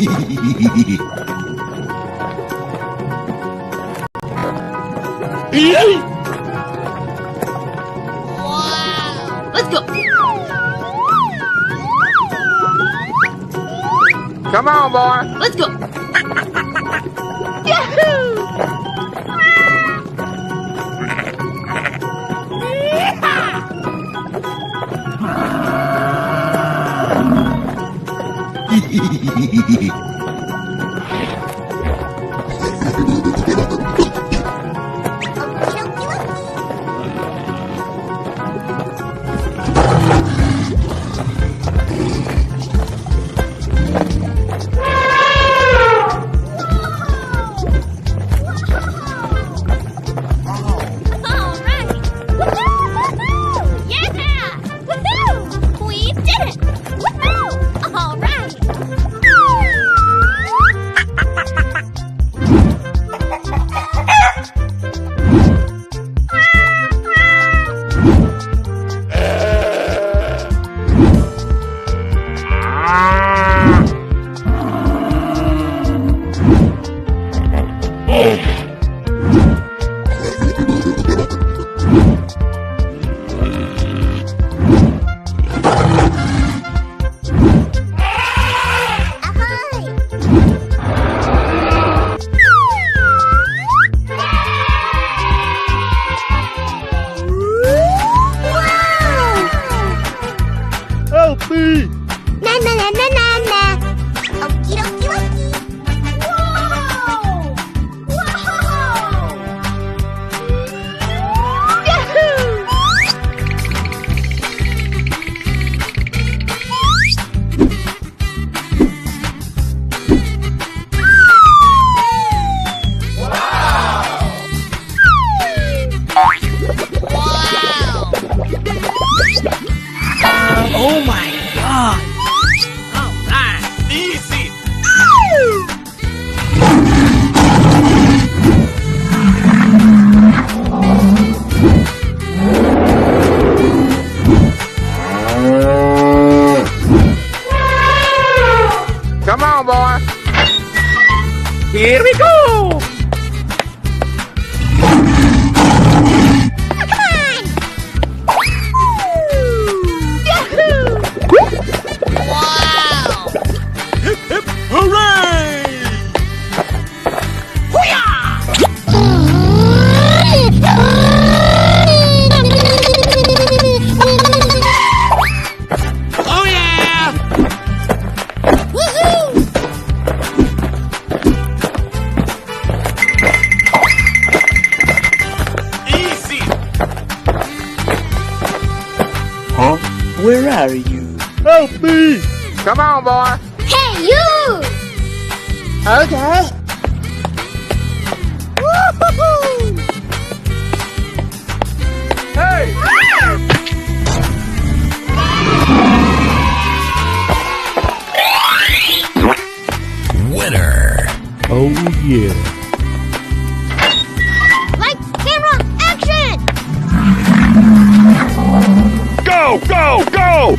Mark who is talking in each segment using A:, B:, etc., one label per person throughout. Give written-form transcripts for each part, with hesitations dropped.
A: Wow! Let's go!
B: Come on, boy.
A: Let's go! Yahoo!
C: Oh my god! All right, easy!
B: Come on, boy.
C: Here we go! Where are you? Help me!
B: Come on, boy.
A: Hey, you!
C: Okay.
A: Woo-hoo-hoo!
B: Hey!
D: Winner!
E: Oh yeah.
A: Lights, camera, action!
E: Go, go, go!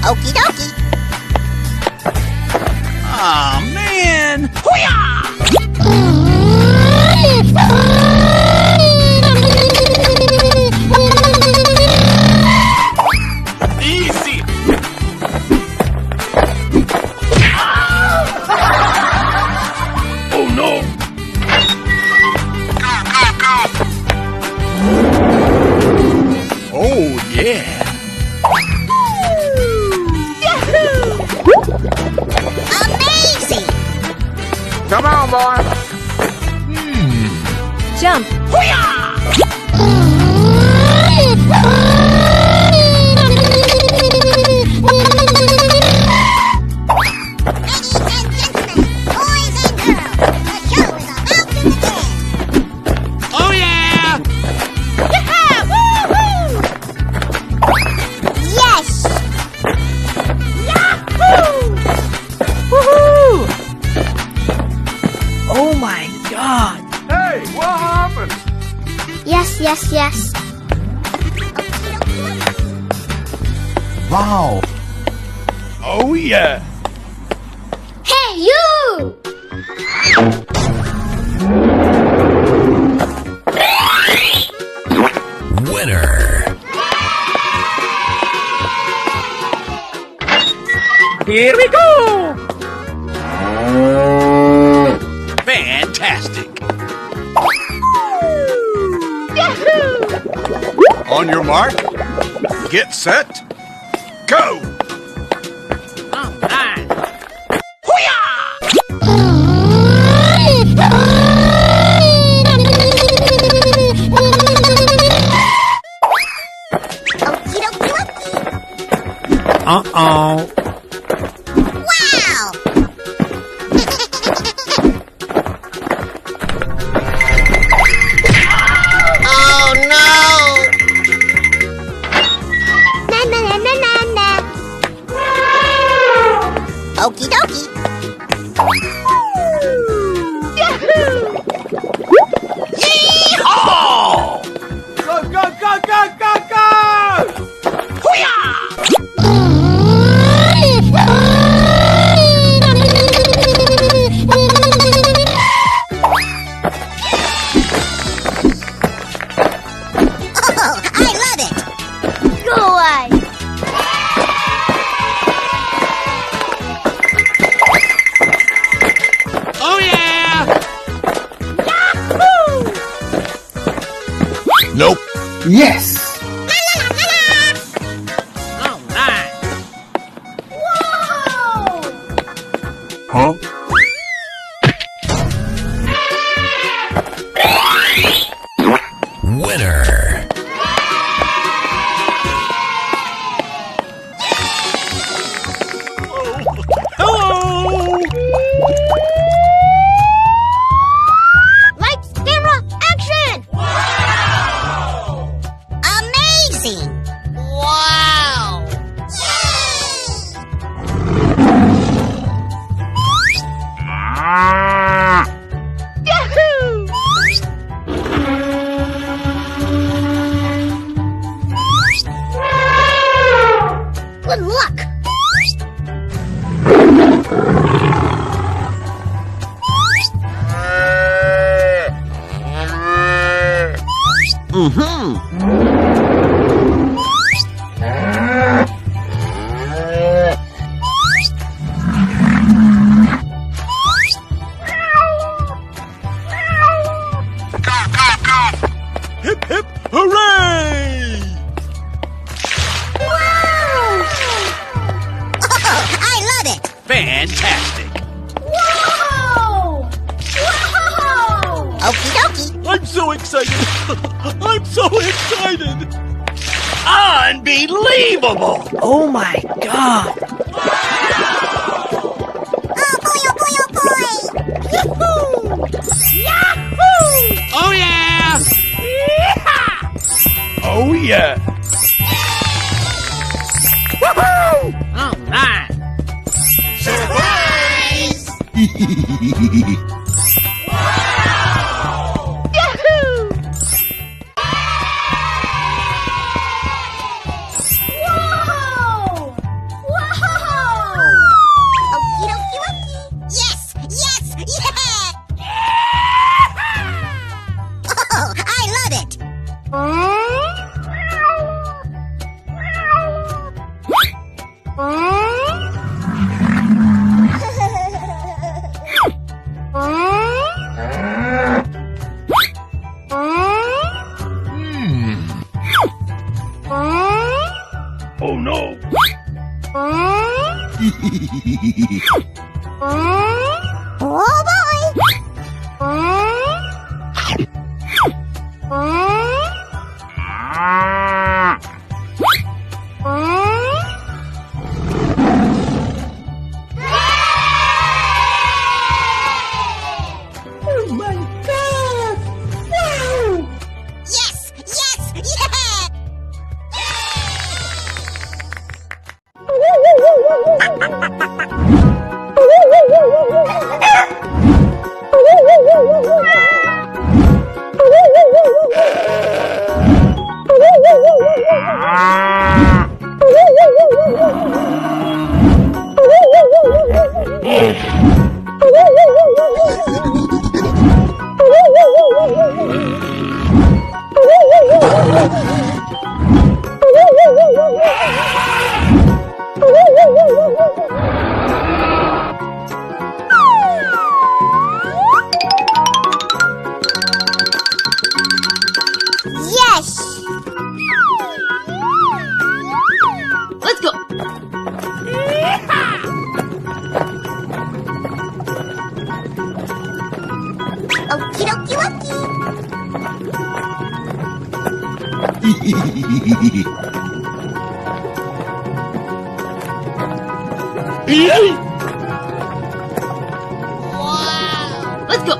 A: Okie dokie.
C: Aw, man!
B: Easy.
E: Oh no! Oh yeah!
A: Amazing!
B: Come on, boy.
A: Jump. Ladies and gentlemen, boys and girls, the show is about to begin.
C: Oh yeah!
A: Yeah! Woo-hoo! Yes! Yahoo!
C: Woohoo! Oh my god!
B: Hey, what happened?
A: Yes, yes, yes.
E: Wow. Oh, yeah.
A: Hey, you!
E: Winner.
C: Here we go! Fantastic!
E: On your mark. Get set. Go.
C: All right.
A: Okie dokie dokie.
C: Uh-oh.
A: Wow! Oh no! Na na na na na na. Okie dokie. Yahoo! Yee-haw!
B: Go, go, go, go, go, go!
A: Oh, I love it! Go away!
C: Oh, yeah!
A: Yahoo!
E: Nope.
D: Yes!
A: La la la la la!
C: All right.
A: Whoa!
E: Huh? Winner.
C: Hello!
A: Lights, camera, action! Wow! Amazing! Wow! Yahoo! Good luck!
E: Hip, hip, hooray!
A: Wow! Oh, I love it!
C: Fantastic!
A: Whoa! Whoa! Okie dokie.
E: I'm so excited. I'm so excited.
C: Unbelievable! Oh my God!
A: Oh boy, oh boy, oh boy! Yahoo! Yahoo!
C: Oh yeah!
E: Oh, yeah.
C: Woohoo! All right.
A: Surprise! Yahoo! Whoa! Whoa! Okie dokie dokie. Yes! Yes! Yeah! Oh, I love it!
E: Oh, no.
A: Oh boy! Oh my God! Wow! Yes! Yes! Yeah! Okie dokie dokie.
D: Let's go.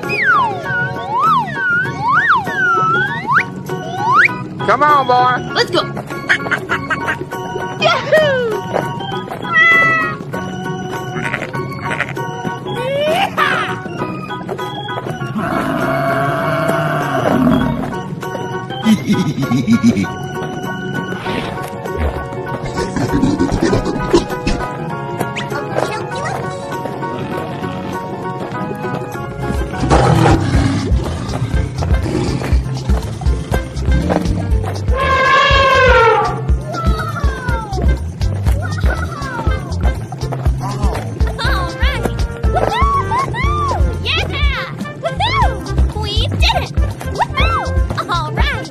B: Come on, boy.
D: Let's go.
A: Alright. Woohoo! Yeah! Woohoo! We did it! Woohoo! Alright.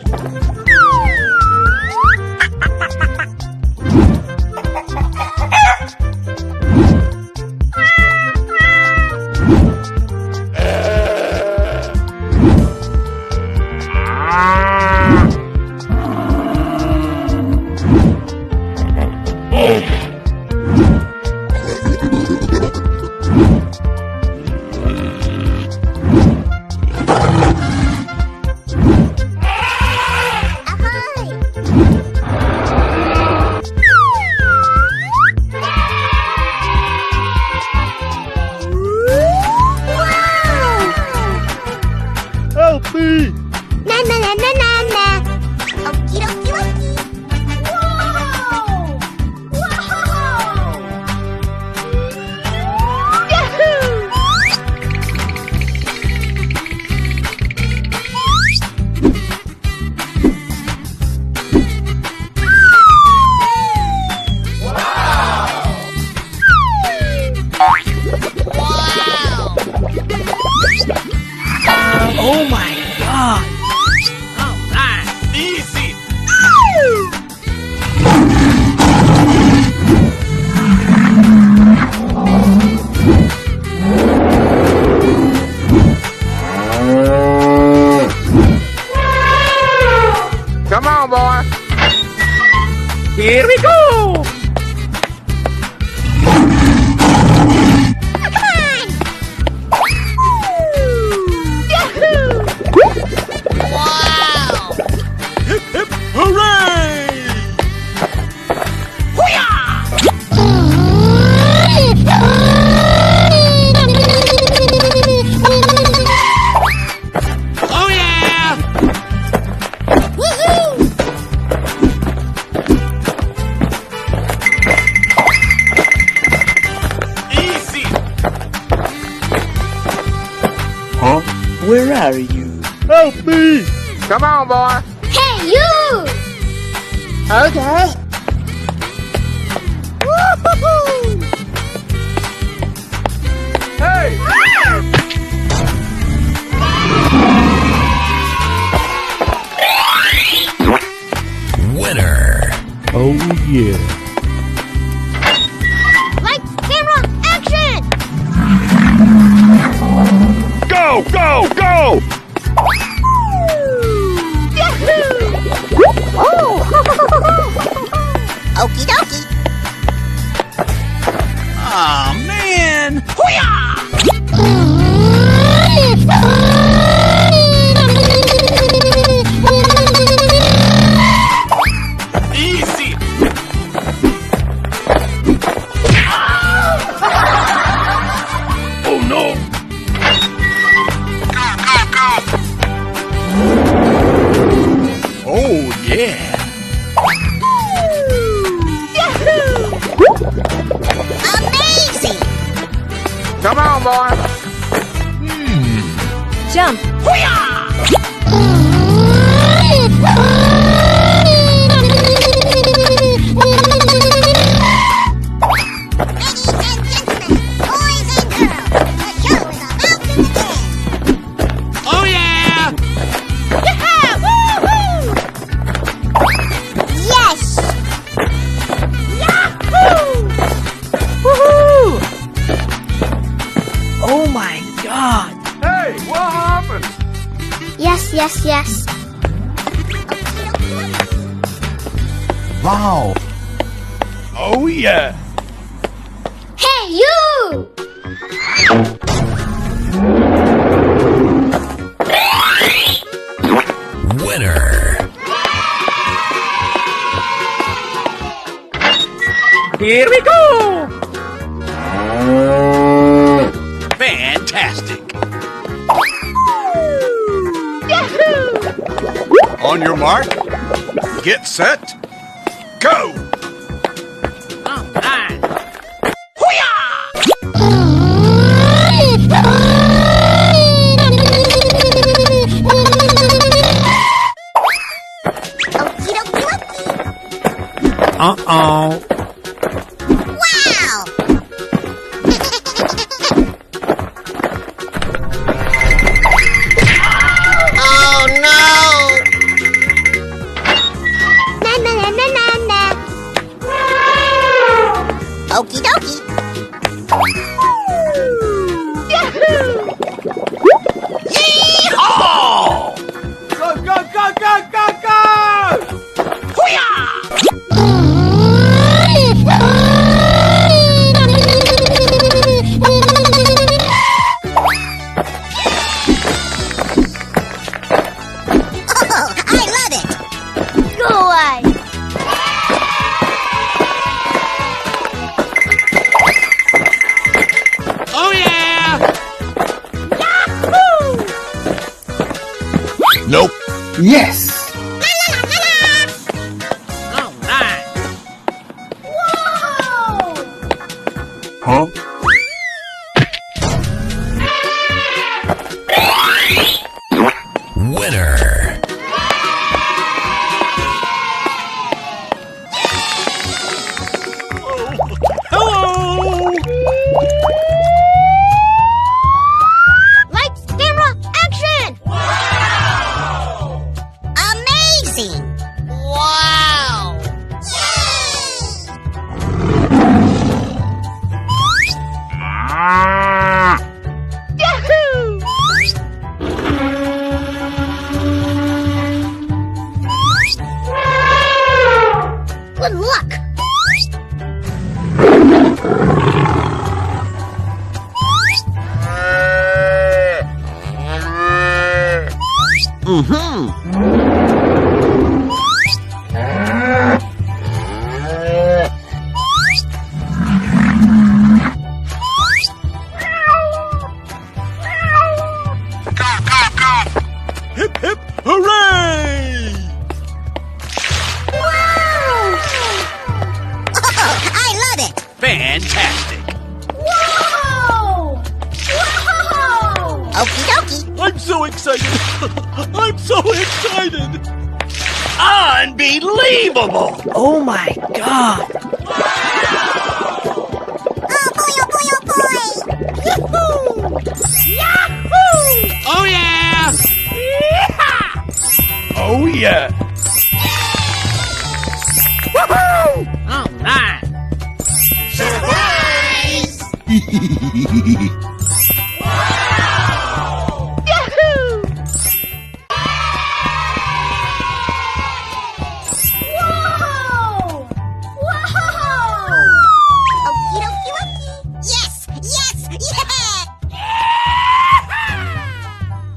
B: Help me!
A: Na na na na na na. Okie dokie dokie. Whoa! Whoa! Yahoo!
C: Oh my god! All right.
E: Easy.
B: Come on, boy.
C: Here we go!
A: Come on! Yahoo! Wow!
E: Hip, hip, hooray!
C: Oh yeah!
A: Woohoo!
E: Easy.
B: Huh?
C: Where are you?
B: Help me! Come on, boy.
A: Hey, you! Okay. Woo-hoo-hoo!
B: Hey!
E: Winner.
B: Oh, yeah.
A: Lights, camera, action!
B: Go, go, go!
A: Yahoo! Oh! Okie dokie.
C: Aw, man!
E: Easy.
B: Oh, no!
E: Oh, yeah.
A: Amazing!
B: Come on, boy.
D: Jump.
A: Ladies and gentlemen, boys and girls, the show is about to begin.
C: Oh yeah!
A: Yeah! Woohoo! Yes! Yahoo!
C: Woohoo! Oh my god!
B: Hey, what happened?
A: Yes, yes, yes.
E: Wow.
B: Oh, yeah.
A: Hey, you!
D: Winner.
C: Here we go!
E: Fantastic. On your mark. Get set. Go.
C: All right.
A: Okie dokie dokie.
C: Uh-oh.
A: Wow! Oh no! Na na na na na na. Okie dokie.
E: Yeehaw!
B: Go, go, go, go, go, go!
A: Oh, I love it. Go away.
C: Oh, yeah!
E: Nope.
B: Yes.
C: All right.
A: Whoa!
B: Huh?
D: Winner.
E: Hello.
A: Lights, camera, action! Wow! Amazing! Wow! Yahoo! Good luck!
E: Hip, hip, hooray!
A: Wow! Oh, I love it!
E: Fantastic.
A: Whoa! Whoa! Okie dokie.
E: I'm so excited. I'm so excited. Unbelievable.
C: Oh, my God.
A: Oh boy, oh boy, oh boy! Yahoo! Yahoo!
C: Oh, yeah!
B: Oh, yeah.
C: All right.
A: Surprise! Whoa! Whoa! Okie dokie dokie. Yes! Yes! Yeah!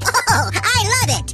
A: Oh, I love it!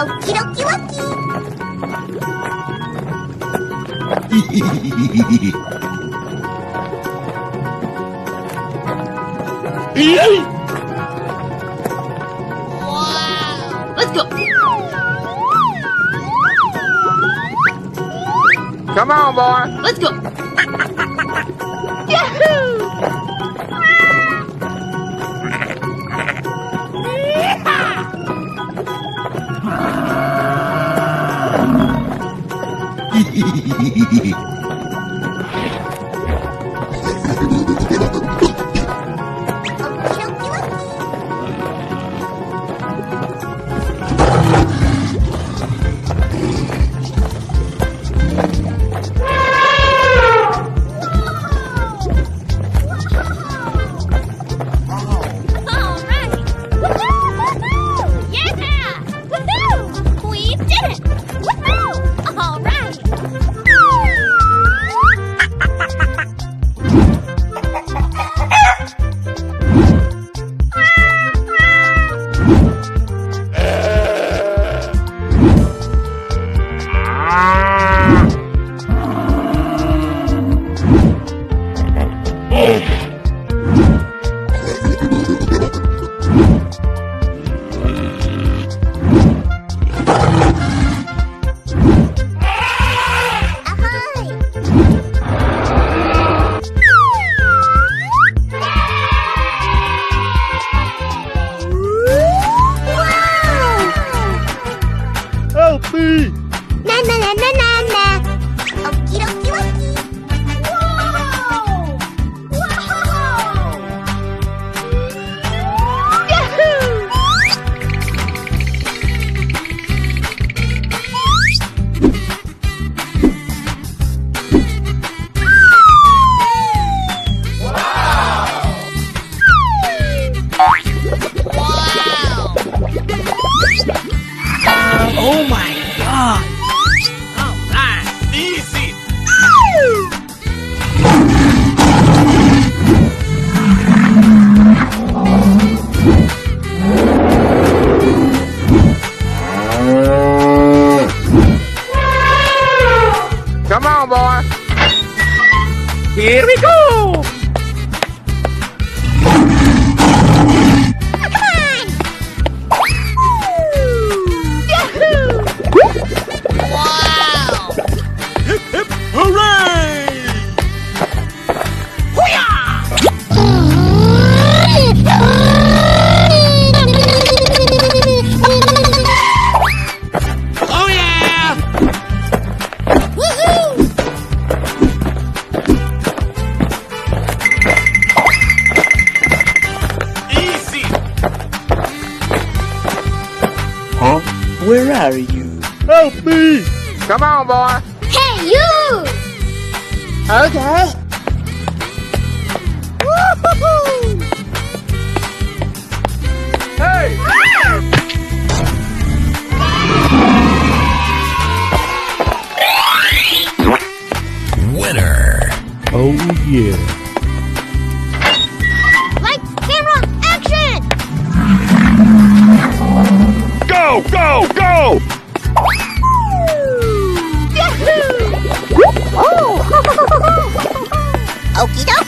A: Okie dokie
C: Let's go.
F: Come on, boy.
C: Let's go.
A: Alright! Woohoo! Yeah! Woohoo! We did it! Woohoo! Alright!
B: Help me!
A: Na na na na na na. Okie dokie dokie. Whoa! Whoa! Yahoo!
C: Oh my God. All right.
E: Easy.
F: Come on, boy.
C: Here we go.
A: Come on! Yahoo! Wow!
E: Hip, hip, hooray!
C: Oh yeah.
A: Woohoo!
E: Easy.
B: Huh?
G: Where are you?
B: Help me!
F: Come on, boy.
A: Hey, you!
G: Okay.
A: Woo-hoo-hoo!
B: Hey!
D: Winner.
B: Oh yeah.
A: Lights, camera, action!
B: Go, go, go!
A: Yahoo! Okie dokie!